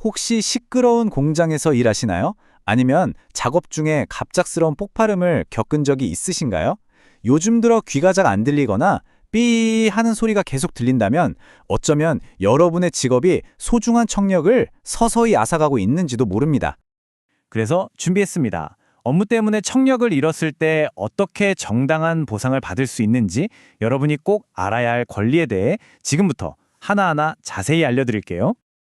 혹시 시끄러운 공장에서 일하시나요? 아니면 작업 중에 갑작스러운 폭발음을 겪은 적이 있으신가요? 요즘 들어 귀가 잘 안 들리거나 삐 하는 소리가 계속 들린다면 어쩌면 여러분의 직업이 소중한 청력을 서서히 앗아가고 있는지도 모릅니다. 그래서 준비했습니다. 업무 때문에 청력을 잃었을 때 어떻게 정당한 보상을 받을 수 있는지 여러분이 꼭 알아야 할 권리에 대해 지금부터 하나하나 자세히 알려드릴게요.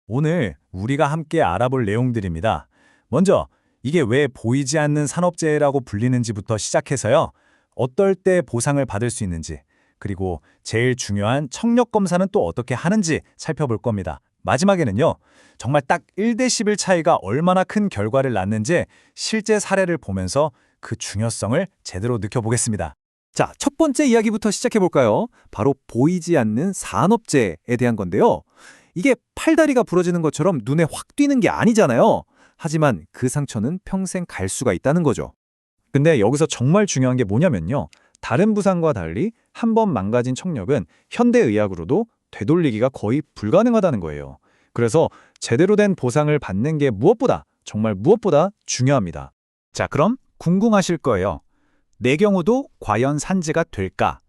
오늘 우리가 함께 알아볼 내용들입니다. 먼저 이게 왜 보이지 않는 산업재해라고 불리는지부터 시작해서요. 어떨 때 보상을 받을 수 있는지, 그리고 제일 중요한 청력 검사는 또 어떻게 하는지 살펴볼 겁니다. 마지막에는요. 정말 딱 1대 11 차이가 얼마나 큰 결과를 낳는지 실제 사례를 보면서 그 중요성을 제대로 느껴보겠습니다. 자, 첫 번째 이야기부터 시작해볼까요? 바로 보이지 않는 산업재해에 대한 건데요. 이게 팔다리가 부러지는 것처럼 눈에 확 띄는 게 아니잖아요. 하지만 그 상처는 평생 갈 수가 있다는 거죠. 근데 여기서 정말 중요한 게 뭐냐면요. 다른 부상과 달리 한 번 망가진 청력은 현대의학으로도 되돌리기가 거의 불가능하다는 거예요. 그래서 제대로 된 보상을 받는 게 무엇보다, 정말 무엇보다 중요합니다. 자, 그럼 궁금하실 거예요. 내 경우도 과연 산재가 될까?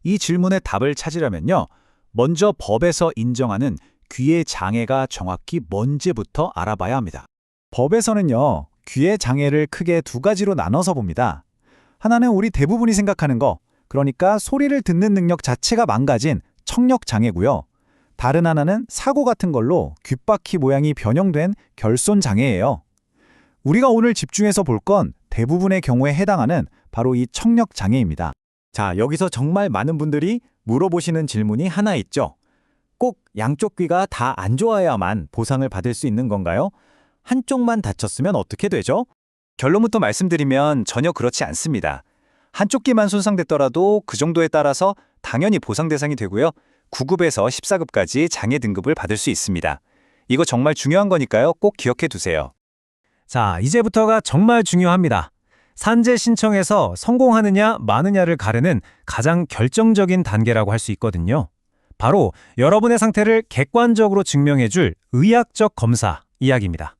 이 질문의 답을 찾으려면요. 먼저 법에서 인정하는 귀의 장애가 정확히 뭔지부터 알아봐야 합니다. 법에서는요, 귀의 장애를 크게 두 가지로 나눠서 봅니다. 하나는 우리 대부분이 생각하는 거, 그러니까 소리를 듣는 능력 자체가 망가진 청력 장애고요. 다른 하나는 사고 같은 걸로 귓바퀴 모양이 변형된 결손 장애예요. 우리가 오늘 집중해서 볼 건 대부분의 경우에 해당하는 바로 이 청력 장애입니다. 자, 여기서 정말 많은 분들이 물어보시는 질문이 하나 있죠. 꼭 양쪽 귀가 다 안 좋아야만 보상을 받을 수 있는 건가요? 한쪽만 다쳤으면 어떻게 되죠? 결론부터 말씀드리면 전혀 그렇지 않습니다. 한쪽 귀만 손상됐더라도 그 정도에 따라서 당연히 보상 대상이 되고요. 9급에서 14급까지 장애 등급을 받을 수 있습니다. 이거 정말 중요한 거니까요. 꼭 기억해 두세요. 자, 이제부터가 정말 중요합니다. 산재 신청에서 성공하느냐 마느냐를 가르는 가장 결정적인 단계라고 할 수 있거든요. 바로 여러분의 상태를 객관적으로 증명해줄 의학적 검사 이야기입니다.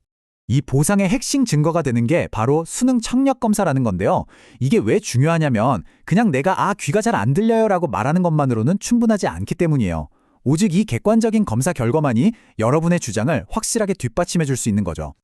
이 보상의 핵심 증거가 되는 게 바로 수능 청력 검사라는 건데요. 이게 왜 중요하냐면 그냥 내가 귀가 잘 안 들려요 라고 말하는 것만으로는 충분하지 않기 때문이에요. 오직 이 객관적인 검사 결과만이 여러분의 주장을 확실하게 뒷받침해 줄 수 있는 거죠.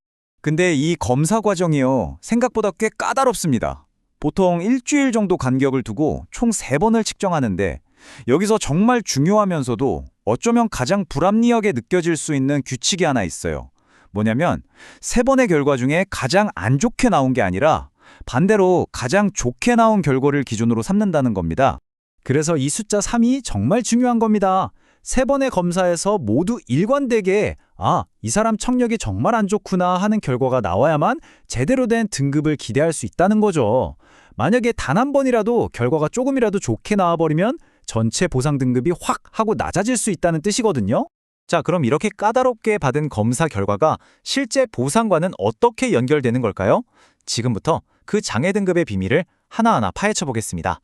근데 이 검사 과정이요. 생각보다 꽤 까다롭습니다. 보통 일주일 정도 간격을 두고 총 3번을 측정하는데 여기서 정말 중요하면서도 어쩌면 가장 불합리하게 느껴질 수 있는 규칙이 하나 있어요. 뭐냐면 3번의 결과 중에 가장 안 좋게 나온 게 아니라 반대로 가장 좋게 나온 결과를 기준으로 삼는다는 겁니다. 그래서 이 숫자 3이 정말 중요한 겁니다. 3번의 검사에서 모두 일관되게 이 사람 청력이 정말 안 좋구나 하는 결과가 나와야만 제대로 된 등급을 기대할 수 있다는 거죠. 만약에 단 한 번이라도 결과가 조금이라도 좋게 나와버리면 전체 보상 등급이 확 하고 낮아질 수 있다는 뜻이거든요. 자, 그럼 이렇게 까다롭게 받은 검사 결과가 실제 보상과는 어떻게 연결되는 걸까요? 지금부터 그 장애 등급의 비밀을 하나하나 파헤쳐 보겠습니다.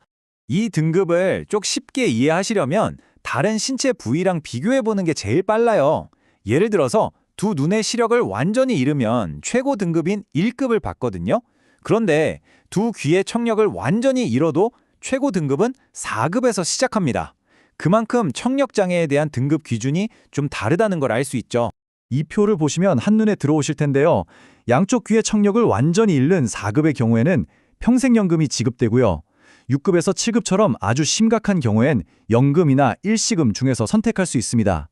이 등급을 좀 쉽게 이해하시려면 다른 신체 부위랑 비교해 보는 게 제일 빨라요. 예를 들어서 두 눈의 시력을 완전히 잃으면 최고 등급인 1급을 받거든요. 그런데 두 귀의 청력을 완전히 잃어도 최고 등급은 4급에서 시작합니다. 그만큼 청력 장애에 대한 등급 기준이 좀 다르다는 걸 알 수 있죠. 이 표를 보시면 한눈에 들어오실 텐데요. 양쪽 귀의 청력을 완전히 잃는 4급의 경우에는 평생연금이 지급되고요. 6급에서 7급처럼 아주 심각한 경우엔 연금이나 일시금 중에서 선택할 수 있습니다.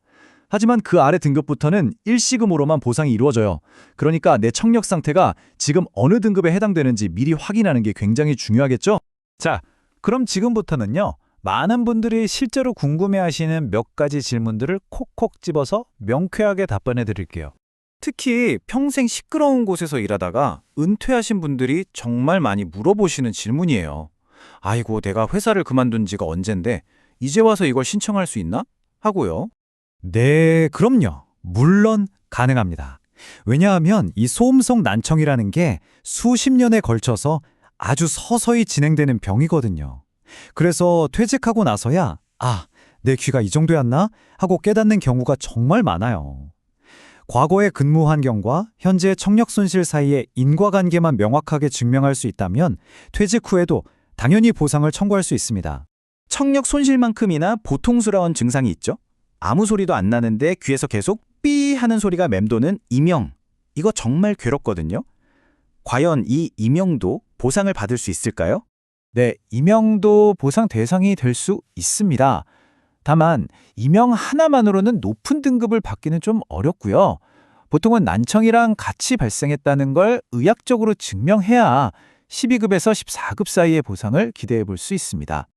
하지만 그 아래 등급부터는 일시금으로만 보상이 이루어져요. 그러니까 내 청력 상태가 지금 어느 등급에 해당되는지 미리 확인하는 게 굉장히 중요하겠죠? 자, 그럼 지금부터는요. 많은 분들이 실제로 궁금해하시는 몇 가지 질문들을 콕콕 집어서 명쾌하게 답변해 드릴게요. 특히 평생 시끄러운 곳에서 일하다가 은퇴하신 분들이 정말 많이 물어보시는 질문이에요. 아이고, 내가 회사를 그만둔 지가 언젠데 이제 와서 이걸 신청할 수 있나? 하고요. 네, 그럼요. 물론 가능합니다. 왜냐하면 이 소음성 난청이라는 게 수십 년에 걸쳐서 아주 서서히 진행되는 병이거든요. 그래서 퇴직하고 나서야 내 귀가 이 정도였나? 하고 깨닫는 경우가 정말 많아요. 과거의 근무 환경과 현재의 청력 손실 사이의 인과관계만 명확하게 증명할 수 있다면 퇴직 후에도 당연히 보상을 청구할 수 있습니다. 청력 손실만큼이나 보통스러운 증상이 있죠. 아무 소리도 안 나는데 귀에서 계속 삐 하는 소리가 맴도는 이명. 이거 정말 괴롭거든요. 과연 이 이명도 보상을 받을 수 있을까요? 네, 임명도 보상 대상이 될 수 있습니다. 다만 임명 하나만으로는 높은 등급을 받기는 좀 어렵고요. 보통은 난청이랑 같이 발생했다는 걸 의학적으로 증명해야 12급에서 14급 사이의 보상을 기대해 볼 수 있습니다.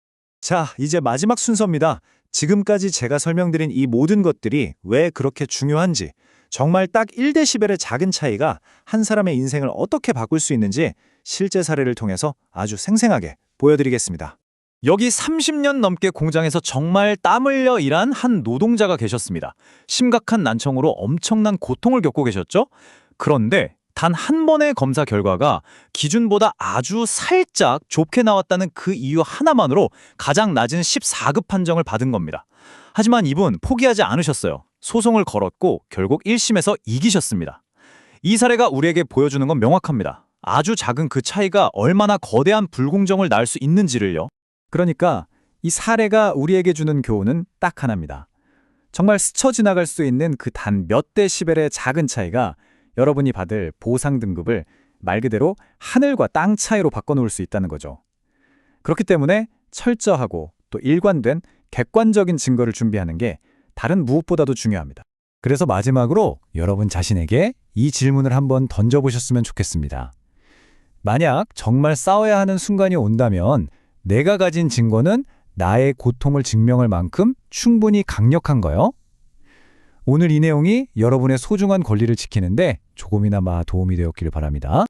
자, 이제 마지막 순서입니다. 지금까지 제가 설명드린 이 모든 것들이 왜 그렇게 중요한지, 정말 딱 1데시벨의 작은 차이가 한 사람의 인생을 어떻게 바꿀 수 있는지 실제 사례를 통해서 아주 생생하게 보여드리겠습니다. 여기 30년 넘게 공장에서 정말 땀 흘려 일한 한 노동자가 계셨습니다. 심각한 난청으로 엄청난 고통을 겪고 계셨죠? 그런데 단 한 번의 검사 결과가 기준보다 아주 살짝 좁게 나왔다는 그 이유 하나만으로 가장 낮은 14급 판정을 받은 겁니다. 하지만 이분 포기하지 않으셨어요. 소송을 걸었고 결국 1심에서 이기셨습니다. 이 사례가 우리에게 보여주는 건 명확합니다. 아주 작은 그 차이가 얼마나 거대한 불공정을 낳을 수 있는지를요. 그러니까 이 사례가 우리에게 주는 교훈은 딱 하나입니다. 정말 스쳐 지나갈 수 있는 그 단 몇 데시벨의 작은 차이가 여러분이 받을 보상 등급을 말 그대로 하늘과 땅 차이로 바꿔놓을 수 있다는 거죠. 그렇기 때문에 철저하고 또 일관된 객관적인 증거를 준비하는 게 다른 무엇보다도 중요합니다. 그래서 마지막으로 여러분 자신에게 이 질문을 한번 던져보셨으면 좋겠습니다. 만약 정말 싸워야 하는 순간이 온다면 내가 가진 증거는 나의 고통을 증명할 만큼 충분히 강력한가요? 오늘 이 내용이 여러분의 소중한 권리를 지키는데 조금이나마 도움이 되었기를 바랍니다.